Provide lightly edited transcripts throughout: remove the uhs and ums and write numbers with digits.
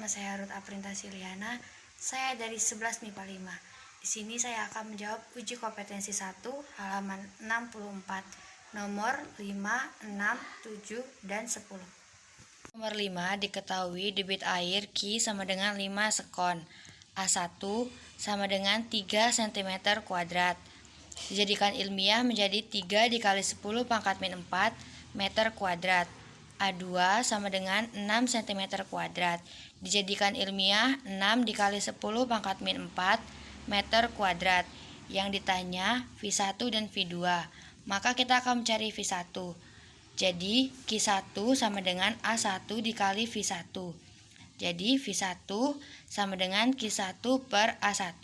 nama saya Ruth Aprinta Siliana. Saya dari 11 MIPA 5. Di sini saya akan menjawab uji kompetensi 1 halaman 64, nomor 5, 6, 7, dan 10. Nomor 5 diketahui debit air Q sama dengan 5 sekon. A1 sama dengan 3 cm kuadrat. Dijadikan ilmiah menjadi 3 dikali 10 pangkat min 4 meter kuadrat. A2 sama dengan 6 cm kuadrat. Dijadikan ilmiah 6 dikali 10 pangkat min 4 meter kuadrat. Yang ditanya V1 dan V2. Maka kita akan mencari V1. Jadi Q1 sama dengan A1 dikali V1. Jadi V1 sama dengan Q1 per A1.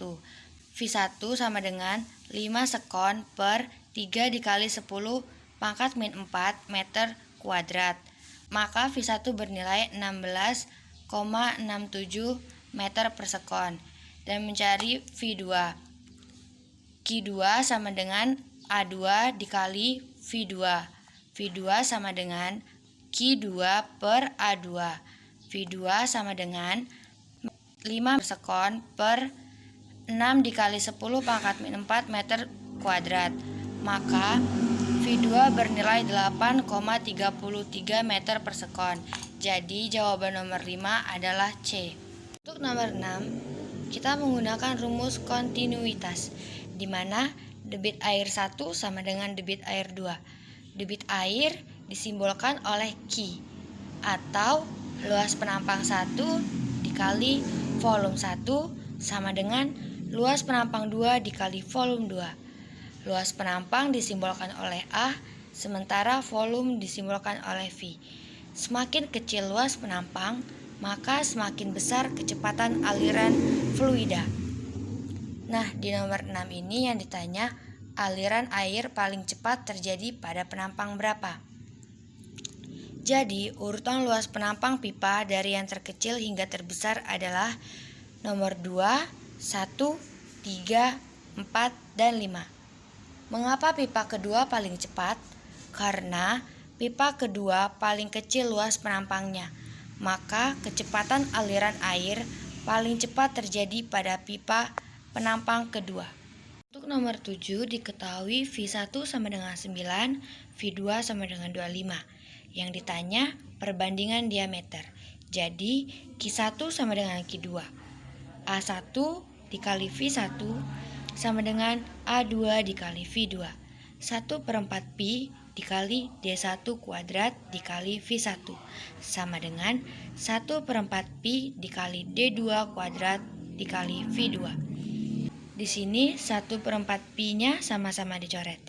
V1 sama dengan 5 sekon per 3 dikali 10 pangkat min 4 meter kuadrat. Maka V1 bernilai 16,67 meter per sekon. Dan mencari V2. Q2 sama dengan A2 dikali V2. V2 sama dengan Q2 per A2. V2 sama dengan 5 sekon per 6 dikali 10 pangkat min 4 meter kuadrat. Maka V2 bernilai 8,33 meter per sekon. Jadi jawaban nomor 5 adalah C. Untuk nomor 6, kita menggunakan rumus kontinuitas, di mana debit air 1 sama dengan debit air 2. Debit air disimbolkan oleh Q, atau luas penampang 1 dikali volume 1 sama dengan luas penampang 2 dikali volume 2. Luas penampang disimbolkan oleh A, sementara volume disimbolkan oleh V. Semakin kecil luas penampang, maka semakin besar kecepatan aliran fluida. Nah, di nomor 6 ini yang ditanya, aliran air paling cepat terjadi pada penampang berapa? Jadi, urutan luas penampang pipa dari yang terkecil hingga terbesar adalah nomor 2, 1, 3, 4, dan 5. Mengapa pipa kedua paling cepat? Karena pipa kedua paling kecil luas penampangnya, maka kecepatan aliran air paling cepat terjadi pada pipa penampang kedua. Untuk nomor 7 diketahui V1 sama dengan 9, V2 sama dengan 25. Yang ditanya perbandingan diameter. Jadi Q1 sama dengan Q2. A1 dikali V1 sama dengan A2 dikali V2. 1/4 pi dikali D1 kuadrat dikali V1 sama dengan 1/4 pi dikali D2 kuadrat dikali V2. Di sini 1/4 pi-nya sama-sama dicoret.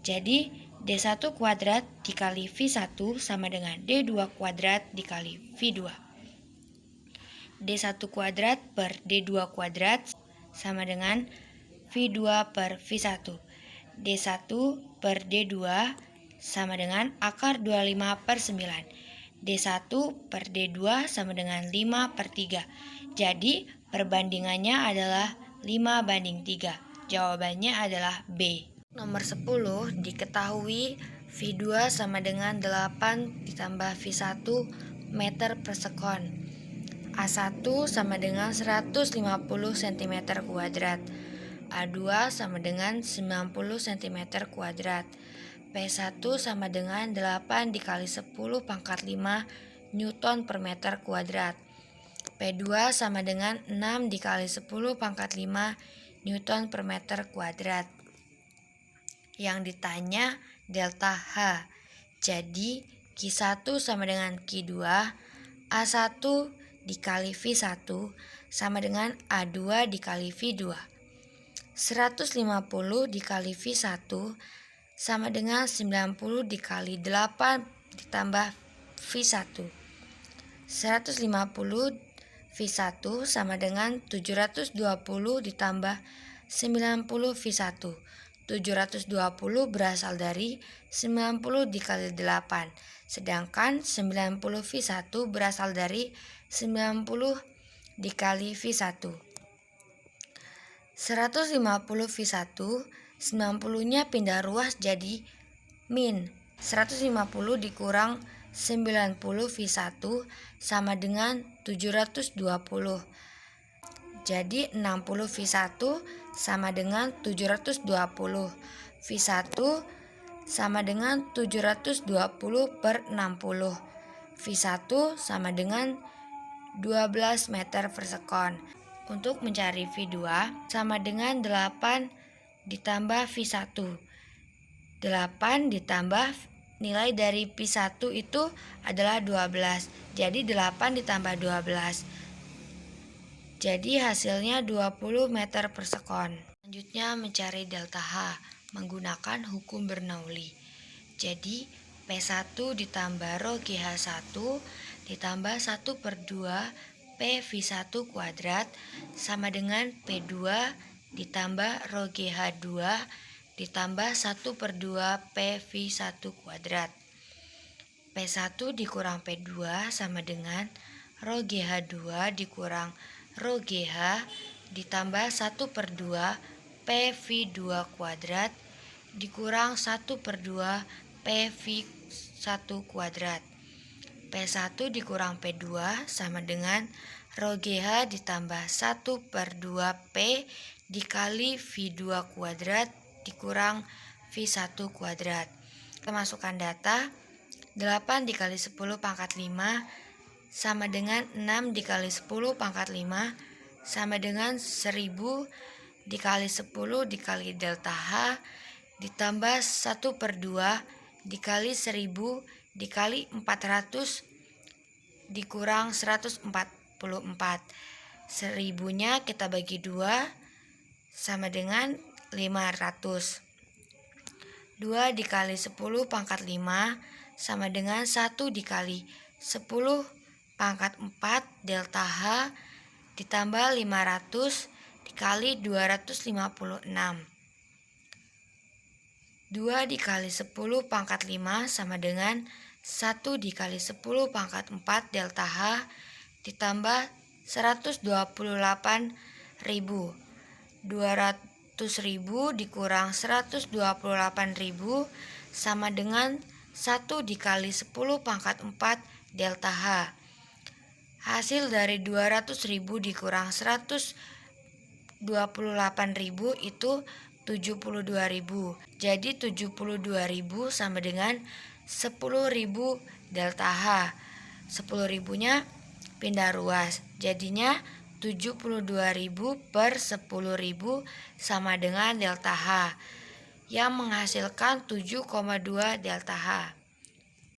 Jadi D1 kuadrat dikali V1 sama dengan D2 kuadrat dikali V2. D1 kuadrat per D2 kuadrat sama dengan V2 per V1. D1 per D2 sama dengan akar 25 per 9. D1 per D2 sama dengan 5 per 3. Jadi perbandingannya adalah 5:3. Jawabannya adalah B. Nomor 10 diketahui V2 sama dengan 8 ditambah V1 meter per sekon. A1 sama dengan 150 cm kuadrat. A2 sama dengan 90 cm kuadrat. P1 sama dengan 8 dikali 10 pangkat 5 Newton per meter kuadrat. P2 sama dengan 6 dikali 10 pangkat 5 Newton per meter kuadrat. Yang ditanya delta H. Jadi Q1 sama dengan Q2, A1 dikali V1 sama dengan A2 dikali V2. 150 dikali V1 sama dengan 90 dikali 8 ditambah V1. 150 V1 sama dengan 720 ditambah 90 V1. 720 berasal dari 90 dikali 8, sedangkan 90 V1 berasal dari 90 dikali V1. 150 V1, 90-nya pindah ruas jadi min. 150 dikurang 90 V1 sama dengan 720. Jadi 60V1 sama dengan 720. V1 sama dengan 720 per 60. V1 sama dengan 12 meter per sekon. Untuk mencari V2 sama dengan 8 ditambah V1. 8 ditambah nilai dari V1 itu adalah 12. Jadi 8 ditambah 12. Jadi hasilnya 20 meter per sekon. Selanjutnya mencari delta H menggunakan hukum Bernoulli. Jadi P1 ditambah rho GH1 ditambah 1 per 2 PV1 kuadrat sama dengan P2 ditambah rho GH2 ditambah 1 per 2 PV1 kuadrat. P1 dikurang P2 sama dengan rho GH2 dikurang rho GH ditambah 1 per 2 PV2 kuadrat dikurang 1 per 2 PV1 kuadrat. P1 dikurang P2 sama dengan rho GH ditambah 1 per 2 P dikali V2 kuadrat dikurang V1 kuadrat. Kita masukkan data. 8 dikali 10 pangkat 5 sama dengan 6 dikali 10 pangkat 5 sama dengan 1000 dikali 10 dikali delta H ditambah 1 per 2 dikali 1000 dikali 400 dikurang 144. 1000-nya kita bagi 2 sama dengan 500. 2 dikali 10 pangkat 5 sama dengan 1 dikali 10 pangkat 4 delta H ditambah 500 dikali 256. 2 dikali 10 pangkat 5 sama dengan 1 dikali 10 pangkat 4 delta H ditambah 128.000. 200.000 dikurang 128.000 sama dengan 1 dikali 10 pangkat 4 delta H. Hasil dari 200.000 dikurang 128.000 itu 72.000. Jadi 72.000 sama dengan 10.000 delta H. 10.000-nya pindah ruas. Jadinya 72.000 per 10.000 sama dengan delta H yang menghasilkan 7,2 delta H.